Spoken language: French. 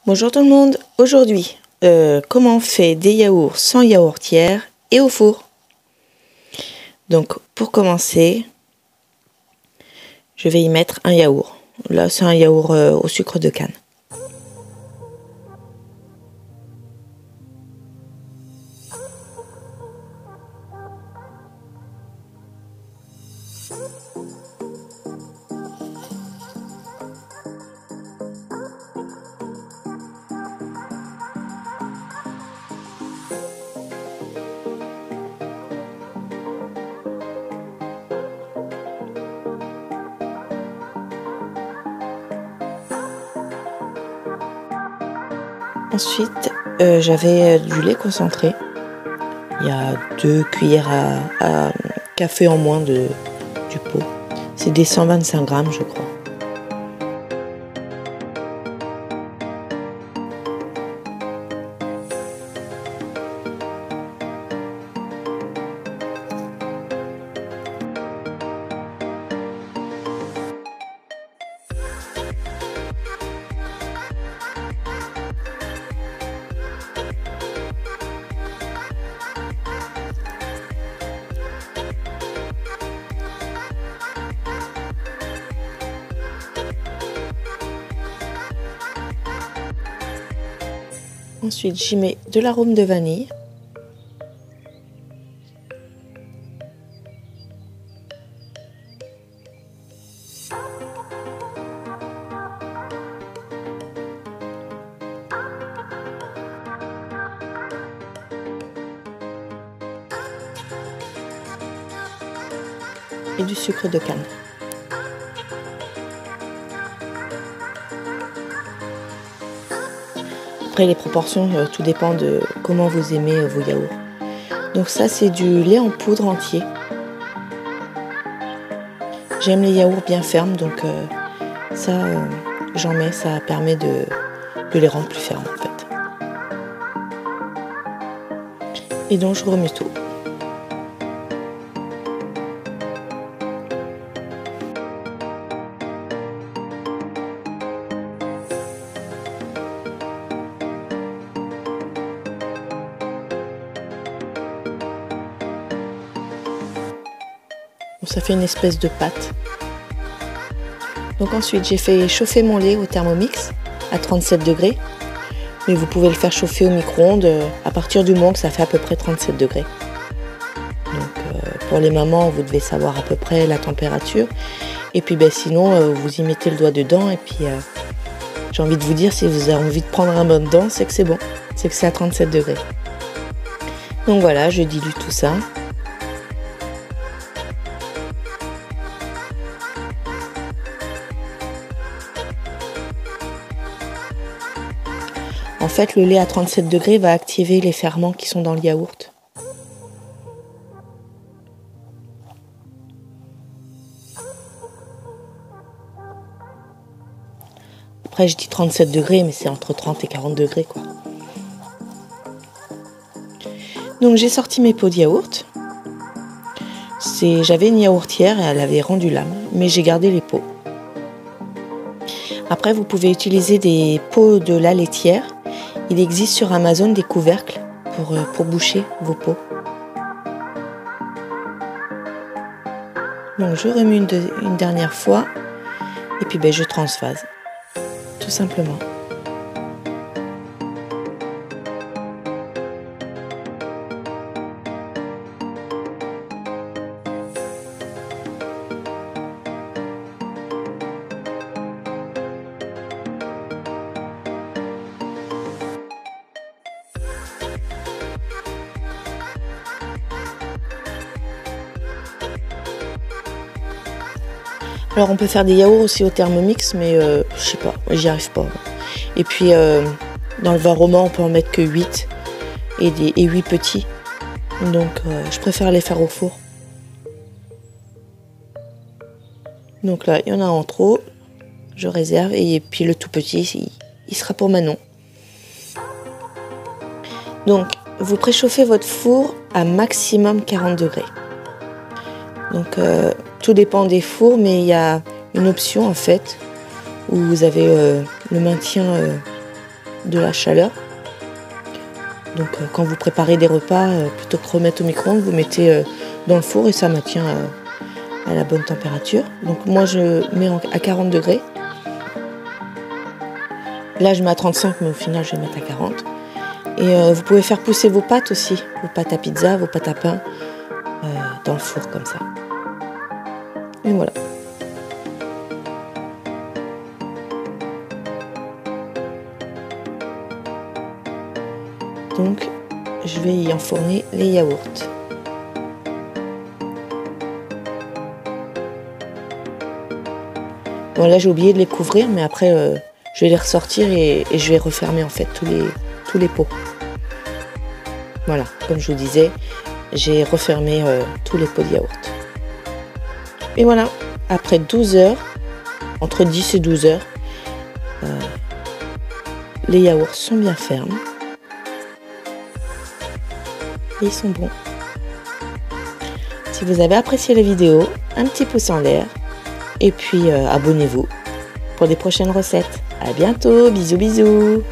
Bonjour tout le monde, aujourd'hui, comment on fait des yaourts sans yaourtière et au four. Donc pour commencer, je vais y mettre un yaourt. Là c'est un yaourt au sucre de canne. Ensuite, j'avais du lait concentré. Il y a 2 cuillères à café en moins du pot. C'est des 125 grammes, je crois. Ensuite, j'y mets de l'arôme de vanille. Et du sucre de canne. Après les proportions, tout dépend de comment vous aimez vos yaourts. Donc ça c'est du lait en poudre entier. J'aime les yaourts bien fermes, donc ça j'en mets, ça permet de les rendre plus fermes en fait. Et donc je remue tout. Ça fait une espèce de pâte. Donc ensuite j'ai fait chauffer mon lait au Thermomix à 37 degrés. Mais vous pouvez le faire chauffer au micro-ondes à partir du moment que ça fait à peu près 37 degrés. Donc pour les mamans, vous devez savoir à peu près la température. Et puis sinon, vous y mettez le doigt dedans. Et puis j'ai envie de vous dire, si vous avez envie de prendre un bain dedans, c'est que c'est bon. C'est que c'est à 37 degrés. Donc voilà, je dilue tout ça. En fait, le lait à 37 degrés va activer les ferments qui sont dans le yaourt. Après, je dis 37 degrés, mais c'est entre 30 et 40 degrés, quoi. Donc, j'ai sorti mes pots de yaourt. J'avais une yaourtière et elle avait rendu l'âme, mais j'ai gardé les pots. Après, vous pouvez utiliser des pots de la laitière. Il existe sur Amazon des couvercles pour boucher vos pots. Donc je remue une dernière fois et puis je transvase, tout simplement. Alors on peut faire des yaourts aussi au Thermomix, mais je sais pas, j'y arrive pas. Et puis dans le vin roman, on peut en mettre que 8 et 8 petits. Donc je préfère les faire au four. Donc là, il y en a en trop, je réserve. Et puis le tout petit, il sera pour Manon. Donc vous préchauffez votre four à maximum 40 degrés. Donc tout dépend des fours, mais il y a une option en fait où vous avez le maintien de la chaleur. Donc quand vous préparez des repas, plutôt que remettre au micro-ondes, vous mettez dans le four et ça maintient à la bonne température. Donc moi je mets à 40 degrés. Là je mets à 35, mais au final je vais mettre à 40. Et vous pouvez faire pousser vos pâtes aussi, vos pâtes à pizza, vos pâtes à pain, dans le four comme ça. Et voilà. Donc je vais y enfourner les yaourts. Bon là j'ai oublié de les couvrir, mais après je vais les ressortir et je vais refermer en fait tous les pots. Voilà, comme je vous disais, j'ai refermé tous les pots de yaourt. Et voilà, après 12 heures, entre 10 et 12 heures, les yaourts sont bien fermes. Et ils sont bons. Si vous avez apprécié la vidéo, un petit pouce en l'air. Et puis abonnez-vous pour des prochaines recettes. À bientôt, bisous bisous.